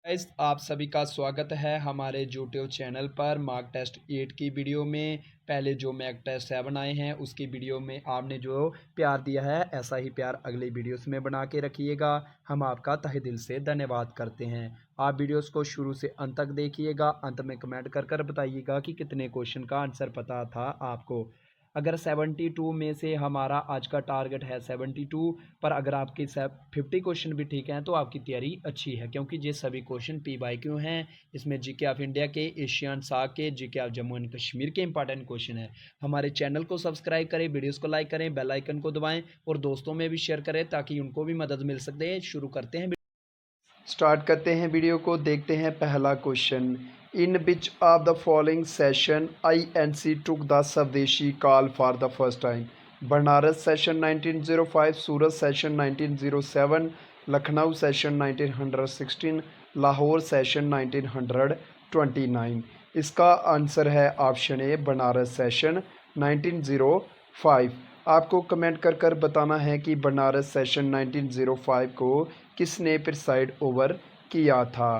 Guys आप सभी का स्वागत है हमारे यूट्यूब चैनल पर मॉक टेस्ट 8 की वीडियो में। पहले जो मॉक टेस्ट 7 आए हैं उसकी वीडियो में आपने जो प्यार दिया है ऐसा ही प्यार अगली वीडियोस में बना के रखिएगा। हम आपका तहे दिल से धन्यवाद करते हैं। आप वीडियोस को शुरू से अंत तक देखिएगा। अंत में कमेंट कर बताइएगा कि कितने क्वेश्चन का आंसर पता था आपको। अगर 72 में से हमारा आज का टारगेट है 72, पर अगर आपके 50 क्वेश्चन भी ठीक हैं तो आपकी तैयारी अच्छी है, क्योंकि ये सभी क्वेश्चन पी बाई क्यू हैं। इसमें जीके ऑफ इंडिया के, एशियन साग के, GK of Jammu and Kashmir के इंपॉर्टेंट क्वेश्चन है। हमारे चैनल को सब्सक्राइब करें, वीडियोस को लाइक करें, बेल आइकन को दबाएं और दोस्तों में भी शेयर करें ताकि उनको भी मदद मिल सके। शुरू करते हैं, स्टार्ट करते हैं वीडियो को। देखते हैं पहला question. In which of the following session INC took the swadeshi call for the first time? Banaras session 1905, Surat session 1907, Lucknow session 1916, Lahore session 1929। इसका आंसर है ऑप्शन ए, बनारस सेशन 1905। आपको कमेंट कर बताना है कि बनारस सेशन 1905 को किसने प्रिसाइड ओवर किया था।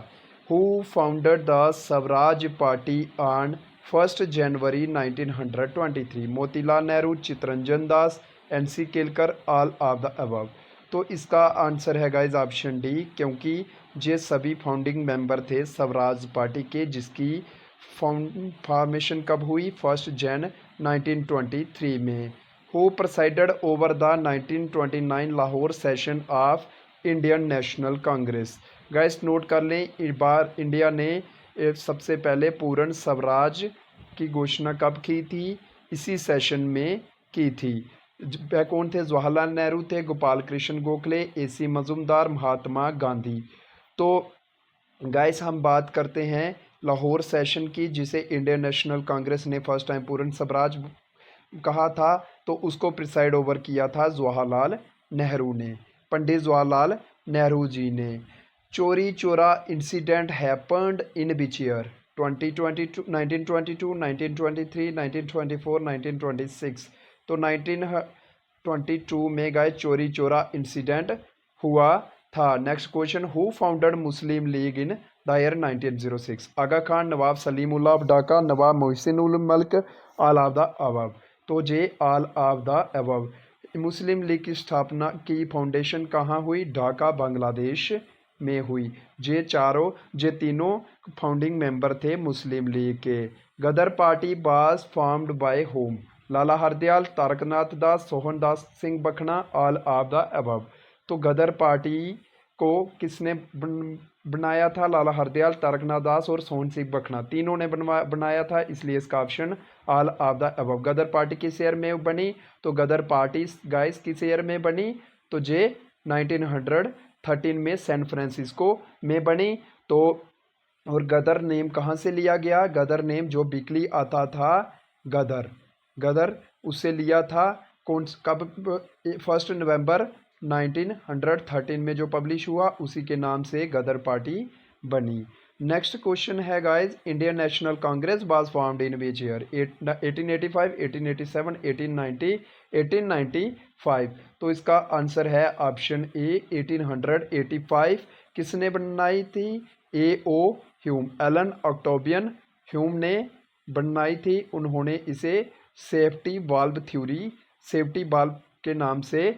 Who founded the Swaraj party on 1 January 1923? Motilal Nehru, Chittaranjan Das, NC Kelkar, all of the above. तो इसका आंसर है गाइज ऑप्शन डी, क्योंकि ये सभी फाउंडिंग मेंबर थे स्वराज पार्टी के, जिसकी फॉर्मेशन कब हुई? 1 जनवरी 1923 में। Who presided over the 1929 Lahore session of Indian national Congress? Gas note कर लें, इस बार इंडिया ने सबसे पहले पूर्ण स्वराज की घोषणा कब की थी? इसी सेशन में की थी। वह कौन थे? जवाहरलाल नेहरू थे, गोपाल कृष्ण गोखले, AC मजुमदार, महात्मा गांधी। तो गाइस हम बात करते हैं लाहौर सेशन की, जिसे इंडियन नेशनल कांग्रेस ने फर्स्ट टाइम पूर्ण स्वराज कहा था। तो उसको प्रिसाइड ओवर किया था जवाहरलाल नेहरू ने, पंडित जवाहरलाल नेहरू जी ने। चोरी चोरा incident happened in which year? 2022, 1922, 1923, 1924, 1926। तो 1922 में गए चोरी चोरा इंसिडेंट हुआ था। Next question. Who founded Muslim League in the year 1906? Aga Khan, Nawab Salim ullah Dhaka, Nawab Mohsin ul Mulk, all of the above. तो जे all of the above. Muslim League की स्थापना की फाउंडेशन कहाँ हुई? ढाका, बांग्लादेश में हुई। जे तीनों फाउंडिंग मेंबर थे मुस्लिम लीग के। Ghadar party was formed by whom? Lala Hardayal, Taraknath Das, Sohan Das Singh बखना, ऑल ऑफ द अबव। तो गदर पार्टी को किसने बनाया था? लाला हरदयाल, तारकनाथ दास और सोहन सिंह बखना, तीनों ने बनाया था, इसलिए इसका option all of the above. Ghadar Party किस ईयर में बनी? तो गदर पार्टी गाइस किस ईयर में बनी? तो जे 1913 में सैन फ्रांसिस्को में बनी। तो और गदर नेम कहाँ से लिया गया? गदर नेम जो वीकली आता था गदर, गदर उससे लिया था। कौन कब? 1 नवंबर 1913 में जो पब्लिश हुआ, उसी के नाम से गदर पार्टी बनी। नेक्स्ट क्वेश्चन है guys. Indian national Congress was formed in which year? 1885, 1887, 1890, 1895। तो इसका आंसर है ऑप्शन ए, 1885। किसने बनाई थी? A.O. Hume, Elon Octavian Hume ने बनाई थी। उन्होंने इसे safety valve theory, safety valve के नाम से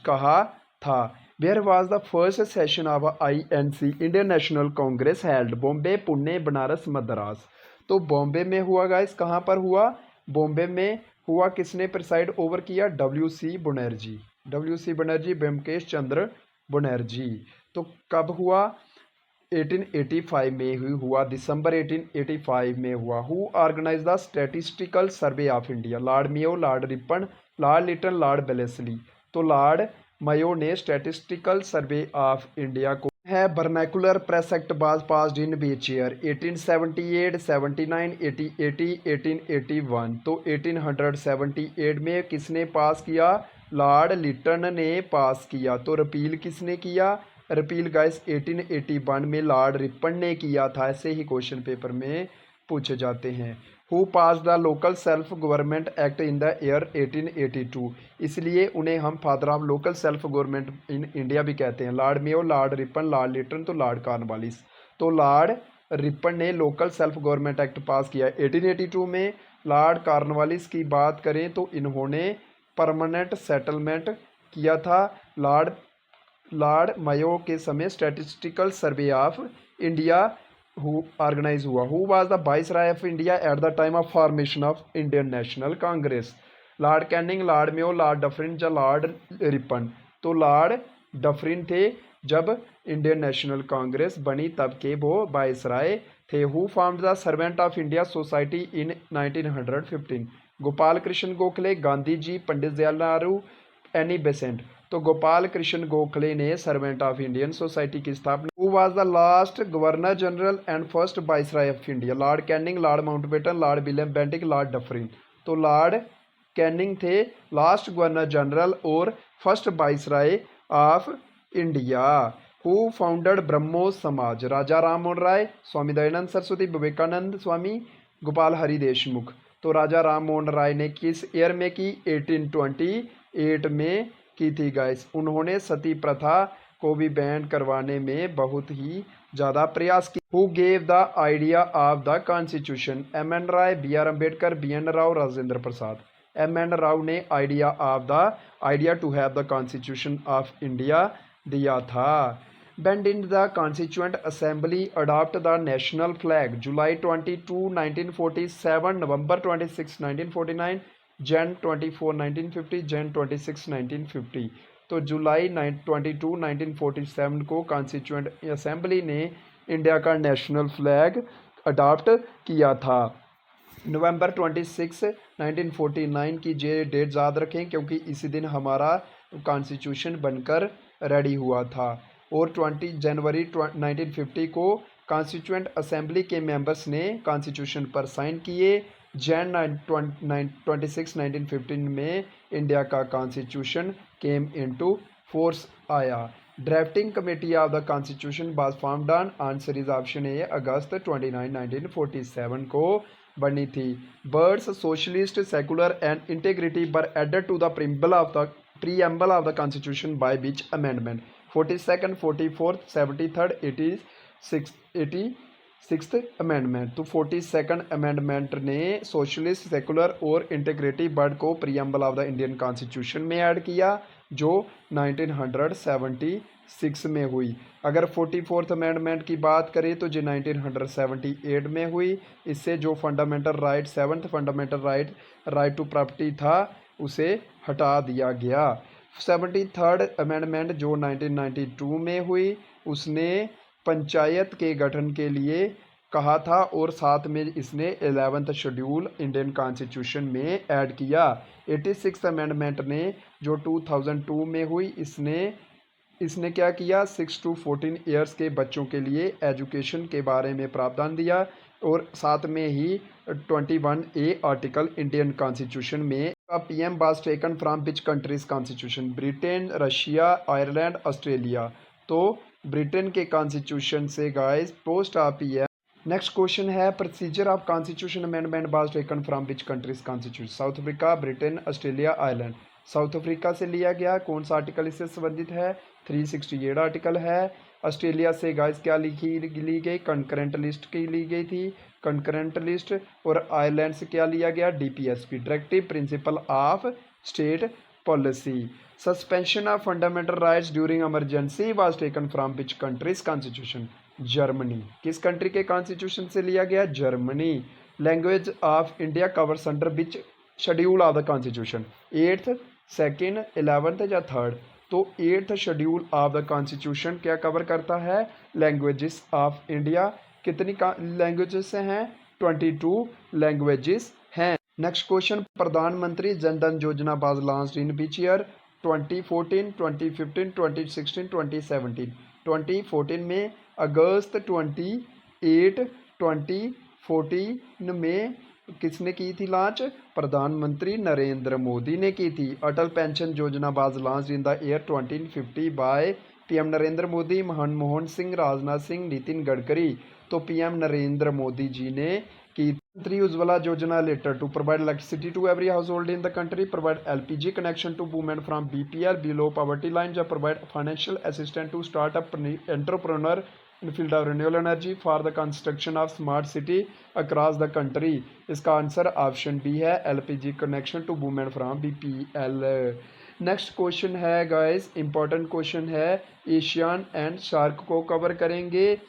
कहा था। Where was the first session of INC Indian national Congress held? Bombay, Pune, Banaras, Madras. तो बॉम्बे में हुआ गाइस। कहाँ पर हुआ? बॉम्बे में हुआ। किसने प्रिसाइड ओवर किया? WC बनर्जी, WC बनर्जी, ब्योमकेश चंद्र बनर्जी। तो कब हुआ? 1885 में हुआ, दिसंबर 1885 में हुआ। Who organise the statistical survey of India? Lord Mayo, lord Ripon, lord Lytton, lord Wellesley. तो लॉर्ड मेयो ने स्टैटिस्टिकल सर्वे ऑफ इंडिया को है। Vernacular press act was passed in which year? 1878, 79, 80, 1881। तो 1878 में किसने पास किया? लॉर्ड लिटन ने पास किया। तो रिपील किसने किया? रिपील गाइस 1881 में लॉर्ड रिपन ने किया था। ऐसे ही क्वेश्चन पेपर में पूछे जाते हैं। Who pass the local self government act in the year 1882? इसलिए उन्हें हम father of local self government in India भी कहते हैं। Lord Mayo, lord Ripon, lord Lytton, तो लॉर्ड कॉर्नवालिस। तो लॉर्ड रिपन ने local self government act pass किया 1882 में। लॉर्ड कॉर्नवालिस की बात करें तो इन्होंने परमानेंट सेटलमेंट किया था। लॉर्ड लॉर्ड मायो के समय Statistical survey of India organize हुआ। Who was the viceroy of India at the time of formation of Indian national Congress? Lord Canning, Lord Mayo, Lord Dufferin या Lord Ripon? तो Lord Dufferin थे जब Indian national Congress बनी तब के वो viceroy थे। Who found the servant of India society in 1915? Gopal Krishna Gokhale, Gandhi ji, Pandit Jawaharlal Nehru, Annie Besant? तो गोपाल कृष्ण गोखले ने सर्वेंट ऑफ इंडियन सोसाइटी की स्थापना। Who was the last governor general and first viceroy of India? Lord Canning, Lord Mountbatten, Lord William Bentinck, Lord Dufferin? तो Lord Canning थे last governor general और first viceroy of India. Who founded Brahmo Samaj? Raja Ram Mohan Roy, Swami Dayanand Saraswati, Vivekananda Swami, Gopal Hari Deshmukh? तो राजा राम मोहन राय ने किस year में की? 1828 में की थी गाइस। उन्होंने सती प्रथा को भी बैन करवाने में बहुत ही ज़्यादा प्रयास किया। Who gave the idea of the constitution? M N Roy, B R Ambedkar, B N Rau, Rajendra Prasad? M N Rao ने idea to have the constitution of India दिया था। When did the Constituent Assembly adopt the national flag? July 22, 1947, November 26, 1949, Jan 24, 1950, Jan 26, 1950? तो जुलाई 22, 1947 को constituent assembly ने India का national flag adopt किया था। नवंबर 26, 1949 की ये डेट याद रखें क्योंकि इसी दिन हमारा कॉन्स्टिट्यूशन बनकर रेडी हुआ था। और 20 जनवरी 1950 को कॉन्स्टिट्यूएंट असेंबली के मेंबर्स ने कॉन्स्टिट्यूशन पर साइन किए। जैन 26, 1915 में इंडिया का कॉन्स्टिट्यूशन केम इनटू फोर्स आया। Drafting committee of the constitution was formed on? Answer is option a, अगस्त 29, 1947 को बनी थी। Words socialist, secular and integrity were added to the preamble of the constitution by which amendment? 42nd, 44th, 73rd, 86th amendment? तो 42nd amendment ने socialist, secular और integrity word को preamble of the Indian constitution में add किया जो 1976 में हुई। अगर 44th अमेंडमेंट की बात करें तो जो 1978 में हुई। इससे जो fundamental right, 7th fundamental right to property था उसे हटा दिया गया। 73rd अमेंडमेंट जो 1992 में हुई उसने पंचायत के गठन के लिए कहा था और साथ में इसने 11th शेड्यूल इंडियन कॉन्स्टिट्यूशन में ऐड किया। 86th अमेंडमेंट ने जो 2002 में हुई इसने क्या किया? 6 to 14 ईयर्स के बच्चों के लिए एजुकेशन के बारे में प्रावधान दिया और साथ में ही 21A आर्टिकल इंडियन कॉन्स्टिट्यूशन में PM was taken from which countries constitution? Britain, Russia, Ireland, Australia? तो ब्रिटेन के कॉन्स्टिट्यूशन से guys post of PM. Next question है procedure of constitution amendment was taken from which countries constitution? South Africa, Britain, Australia, Ireland? South Africa से लिया गया। कौन सा article इससे संबंधित है? 368 आर्टिकल है। ऑस्ट्रेलिया से गाइस क्या ली गई? कंकरेंट लिस्ट की ली गई थी, कंकरेंट लिस्ट। और आयरलैंड से क्या लिया गया? DPSP, directive principle of state policy. Suspension of fundamental rights during emergency was taken from which countries constitution? Germany. किस कंट्री के कॉन्स्टिट्यूशन से लिया गया? Germany. Language of India covers under which schedule of the constitution? 8th, 2nd, 11th या 3rd? तो 8th schedule of the constitution क्या cover करता है? Languages of India. कितनी लैंग्वेजेस हैं? 22 लैंग्वेजेस हैं। नेक्स्ट क्वेश्चन, प्रधानमंत्री जन धन योजना was launched in which year? 2014, 2015, 2016, 2017? 2014 में। अगस्त 28, 2014 में किसने की थी लॉन्च? प्रधानमंत्री नरेंद्र मोदी ने की थी। अटल पेंशन योजना was launched in the year 2050 by PM Narendra Modi, Manmohan Singh, Rajnath Singh, Nitin Gadkari? तो पीएम नरेंद्र मोदी जी ने की। प्रधानमंत्री Ujjwala Yojana letter to provide electricity to every house hold in the country, provide LPG connection to women from BPL below poverty line, या provide financial assistant to start up entrepreneur field of renewable energy for the construction of smart city across the country. इसका answer option B है LPG connection to women from BPL. Next question है guys, important question है, ASEAN and SAARC को cover करेंगे।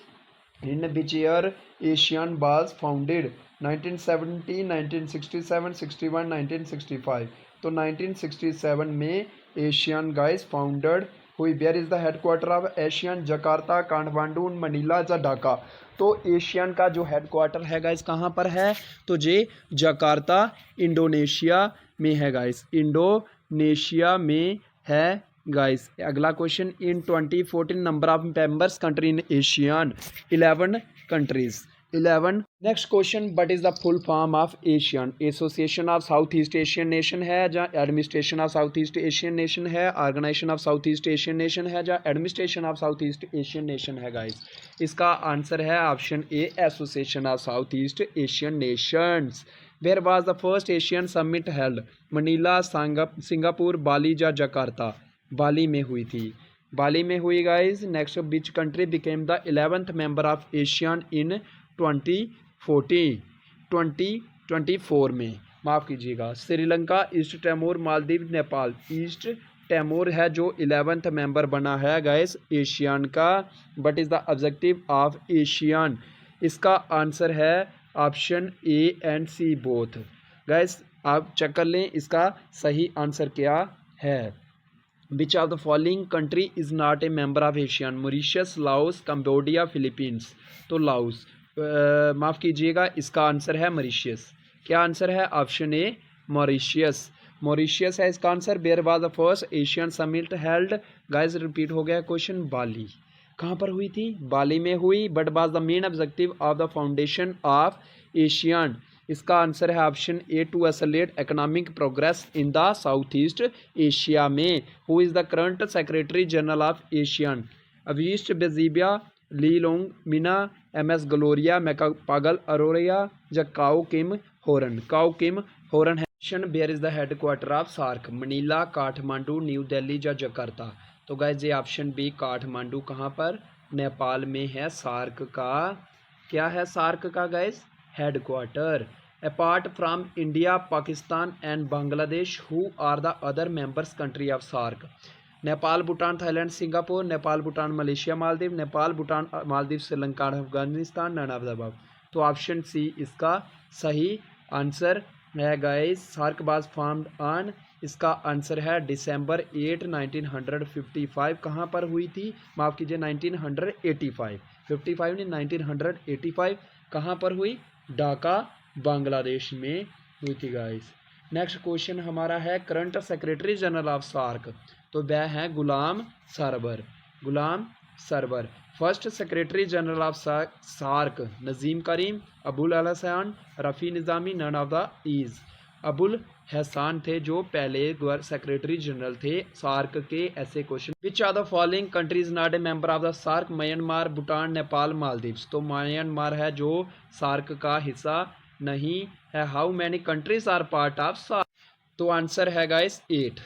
इन which year ASEAN was founded? 1970, 1967, 61, 1965। तो 1967 में ASEAN guys founded हुई। Where is the headquarter of ASEAN? Jakarta, Kathmandu, Manila या ढाका? तो Asian का जो हेडक्वार्टर है गाइस कहाँ पर है? तो जे जकार्ता इंडोनेशिया में है गाइस, इंडोनेशिया में है गाइस। अगला question, in 2014 number of members country in ASEAN? 11 countries, 11। Next question, what is the full form of ASEAN? Association of South East Asian Nation है या Administration of South East Asian Nation है, Organization of South East Asian Nation है या Administration of South East Asian Nation है guys? इसका answer है option a, Association of South East Asian Nations. Where was the first ASEAN summit held? Manila, Singapore, Bali या Jakarta? Bali में हुई थी, Bali में हुई guys. Next, which country became the 11th member of Asian in 2024 में? माफ़ कीजिएगा, Sri Lanka, East Timor, Maldives, Nepal. East Timor है जो 11th मेंबर बना है गाइस एशियन का। But is the objective of ASEAN? इसका आंसर है option a and c both. Guys आप चेक कर लें इसका सही आंसर क्या है। Which of the following country is not a member of Asian? Mauritius, Laos, Cambodia, Philippines. तो लाओस, माफ़ कीजिएगा, इसका आंसर है मॉरिशियस। क्या आंसर है? ऑप्शन ए, मॉरिशियस। मॉरिशियस है इसका answer. Where was the first ASEAN summit held? Guys repeat हो गया क्वेश्चन, बाली। कहाँ पर हुई थी? बाली में हुई। But was the main objective of the foundation of ASEAN? इसका आंसर है option a, to accelerate economic progress in the South East Asia में। Who is the current secretary general of ASEAN? अवीस्ट बेजीबिया, Le Luong Minh, M S Gloria, Macapagal Arroyo या काओ Kim होरन? काओ Kim Hourn है। Where is the headquarter of SAARC? Manila, Kathmandu, new Delhi या Jakarta? तो guys ये option B Kathmandu कहाँ पर? नेपाल में है सार्क का। क्या है सार्क का guys? Headquarter. Apart from India, Pakistan and Bangladesh, who are the other members country of SAARC? Nepal, Bhutan, Thailand, Singapore. Nepal, Bhutan, Malaysia, Maldives. Nepal, Bhutan, Maldives, Sri Lanka, Afghanistan, none of the above. तो ऑप्शन सी इसका सही आंसर है guys. SAARC was formed on, इसका answer है दिसंबर 8, 1955। कहाँ पर हुई थी? माफ़ कीजिए 1985, 55 नहीं 1985। कहाँ पर हुई? ढाका, बांग्लादेश में हुई थी गाइस। नेक्स्ट क्वेश्चन हमारा है, current secretary general of SAARC? तो वह है Ghulam Sarwar, Ghulam Sarwar. First secretary general of SAARC? Nazim Karim, Abul Hasan, Rafi Nizami, none of the these. Abul Hasan थे जो पहले सेक्रेटरी जनरल थे सार्क के। ऐसे क्वेश्चन, which are the following countries not a member of the SAARC? Myanmar, Bhutan, Nepal, Maldives. तो म्यांमार है जो सार्क का हिस्सा नहीं है। How many countries are part of SAARC? तो आंसर है गाइस 8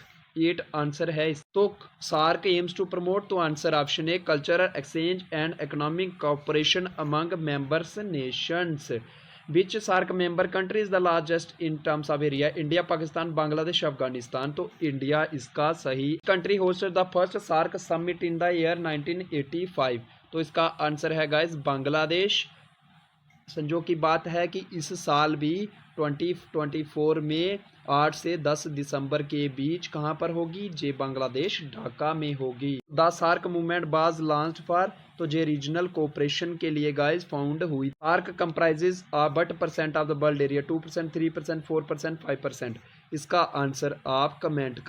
आंसर है। तो सार्क एम्स टू प्रमोट, तो answer option A, cultural exchange and economic cooperation among members nations. Which SAARC member country is the largest in terms of area? India, Pakistan, Bangladesh, Afghanistan. तो India इसका सही। Country hosted the first SAARC summit in the year 1985। तो इसका answer है guys Bangladesh. संजोग की बात है कि इस साल भी 2024 में 8 से 10 दिसंबर के बीच कहाँ पर होगी? जे बांग्लादेश, ढाका में होगी। The SAARC movement was launched for, तो जे रीजनल कोऑपरेशन के लिए गाइस फाउंड हुई। SAARC comprises but percent of the world area? 2%, 3%, 4%, 5%। इसका आंसर आप कमेंट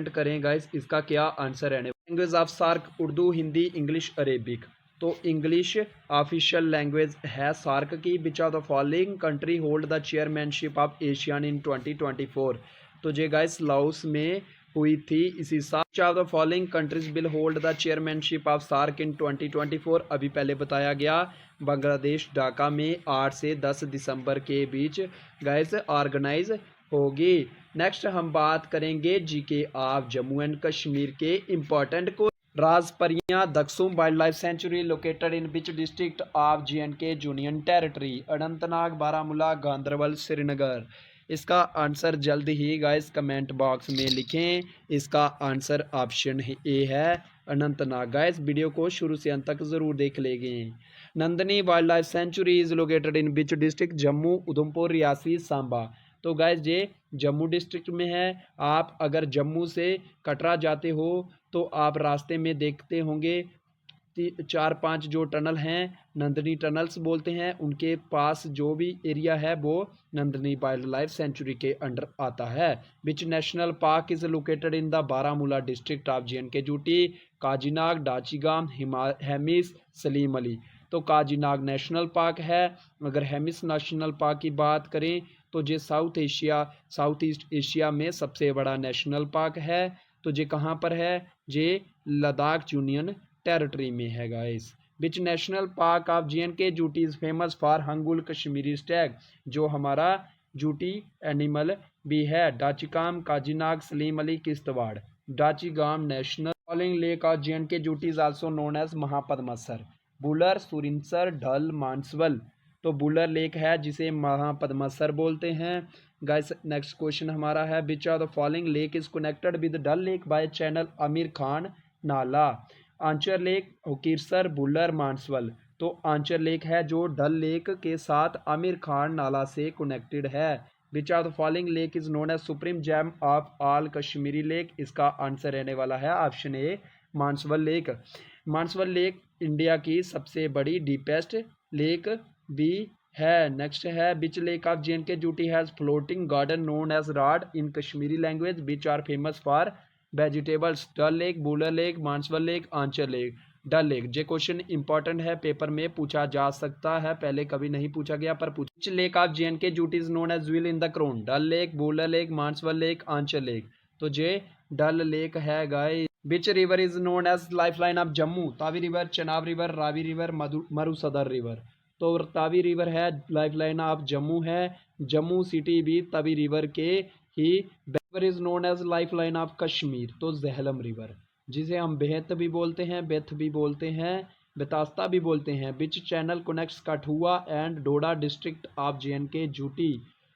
करें गाइस, इसका क्या आंसर है। Language of SAARC? Urdu, Hindi, English, Arabic. तो इंग्लिश ऑफिशियल लैंग्वेज है सार्क की। Which of the following country hold the chairmanship of Asian in 2024? तो जे गाइस लाओस में हुई थी इसी साल। Which of the following countries will hold the chairmanship of SAARC in 2024? अभी पहले बताया गया, बांग्लादेश, ढाका में 8 से 10 दिसंबर के बीच गाइस ऑर्गेनाइज होगी। नेक्स्ट हम बात करेंगे GK of Jammu and Kashmir के इम्पोर्टेंट को। Rajparia Daksum wildlife sanctuary located in which district of J&K union territory? Anantnag, Baramulla, Ganderbal, Srinagar. इसका आंसर जल्द ही गाइस कमेंट बॉक्स में लिखें। इसका आंसर ऑप्शन ए है अनंतनाग। गाइस वीडियो को शुरू से अंत तक ज़रूर देख लेंगे। Nandini wild life sanctuary is located in which district? Jammu, Udhampur, Reasi, Samba. तो गाइस ये जम्मू डिस्ट्रिक्ट में है। आप अगर जम्मू से कटरा जाते हो तो आप रास्ते में देखते होंगे 4-5 जो टनल हैं नंदनी टनल्स बोलते हैं, उनके पास जो भी एरिया है वो नंदनी वाइल्ड लाइफ सेंचुरी के अंडर आता है। विच national park is located in the Baramulla district of J&K UT? Kazinag, Dachigam, Hemis, Salim Ali. तो काजीनाग नेशनल पार्क है। अगर हेमिस नेशनल पार्क की बात करें तो ये साउथ ईस्ट एशिया में सबसे बड़ा नेशनल पार्क है। तो ये कहाँ पर है? ये लद्दाख यूनियन टेरिटरी में है guys. Which national park of J&K UT is famous for hangul Kashmiri stag? जो हमारा यूटी एनिमल भी है। Dachigam, Kazinag, Salim Ali, Kishtwar. Dachigam national following lake of J&K UT is also known as Mahapadmasar? Wular, Surinsar, Dal, Manasbal. तो बुलर लेक है जिसे महापद्मसर बोलते हैं। गाइस नेक्स्ट क्वेश्चन हमारा है which of the following lake is connected with Dal lake by channel Amir Khan Nala? Anchar lake, Hokersar, Wular, Manasbal. तो आंचर लेक है जो डल लेक के साथ आमिर खान नाला से कनेक्टेड है। Which of the following lake is known as supreme gem of all Kashmiri lake? इसका आंसर रहने वाला है option A Manasbal lake. Manasbal lake India की सबसे बड़ी डीपेस्ट लेक भी है। नेक्स्ट है which lake of J&K UT has floating garden known as Raad in Kashmiri language? Which are famous for vegetables? Dal lake, Wular lake, Manasbal lake, Anchar lake. Dal lake. ये क्वेश्चन इंपॉर्टेंट है, paper में पूछा जा सकता है, पहले कभी नहीं पूछा गया पर पूछ। Which lake of J&K UT is known as jewel in the crown? Dal lake, Wular lake, Manasbal lake, Anchar lake. तो ये डल लेक है guys. Which river is known as lifeline of Jammu? Tawi river, Chenab river, Ravi river, Marusudar river. तो तावी रिवर है लाइफलाइन ऑफ जम्मू है। Jammu city भी Tawi river के ही। River is known as lifeline of Kashmir? तो झेलम रिवर, जिसे हम बेहत भी बोलते हैं, बेथ भी बोलते हैं, बेतास्ता भी बोलते हैं। Which channel connects Kathua and Doda district of J&K UT?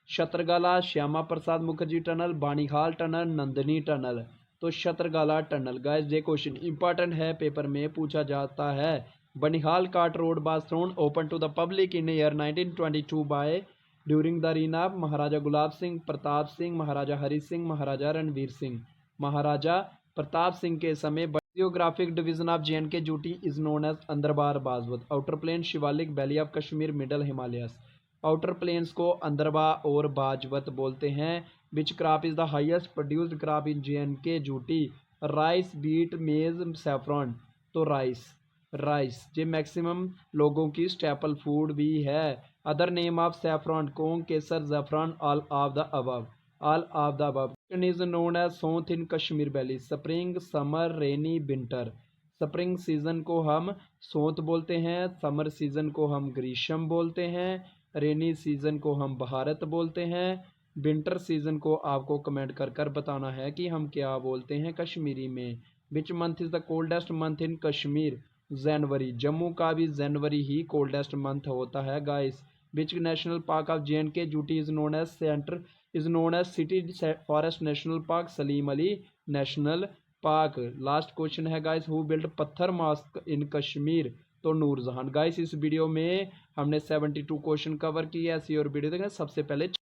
Shatrugala, Shyama Prasad Mukherjee tunnel, Banihal tunnel, Nandni tunnel. तो शत्रगाला टनल। गाइस ये क्वेश्चन इंपॉर्टेंट है, पेपर में पूछा जाता है। Banihal cart road was thrown open to the public in year 1922 by during the reign of Maharaja Gulab Singh, Pratap Singh, Maharaja Hari Singh, Maharaja Ranbir Singh. Maharaja Pratap Singh के समय। Geographic division of J&K UT is known as Andarbar Bajwat? Outer plain, Shivalik, valley of Kashmir, middle Himalayas. Outer plains को अंदरबा और बाजवत बोलते हैं। Which crop is the highest produced crop in J&K UT? Rice, wheat, maize, saffron. तो rice ये maximum लोगों की staple food भी है। Other name of saffron? Kong, kesar, zafran, all of the above. All of the above. Is known as Sonth in Kashmir valley? Spring, summer, rainy, winter. Spring season को हम सोंत बोलते हैं, समर सीजन को हम ग्रीष्म बोलते हैं, रेनी सीजन को हम बहारत बोलते हैं, विंटर सीजन को आपको कमेंट कर कर बताना है कि हम क्या बोलते हैं कश्मीरी में। Which month is the coldest month in Kashmir? January. Jammu का भी जनवरी ही कोल्डेस्ट मंथ होता है guys. Which national park of J&K UT is known as city forest national park? Salim Ali national park. Last question है guys, who build Pathar mosque in Kashmir? तो Noorjahan. Guys इस video में हमने 72 क्वेश्चन कवर किए। ऐसी और वीडियो देखें सबसे पहले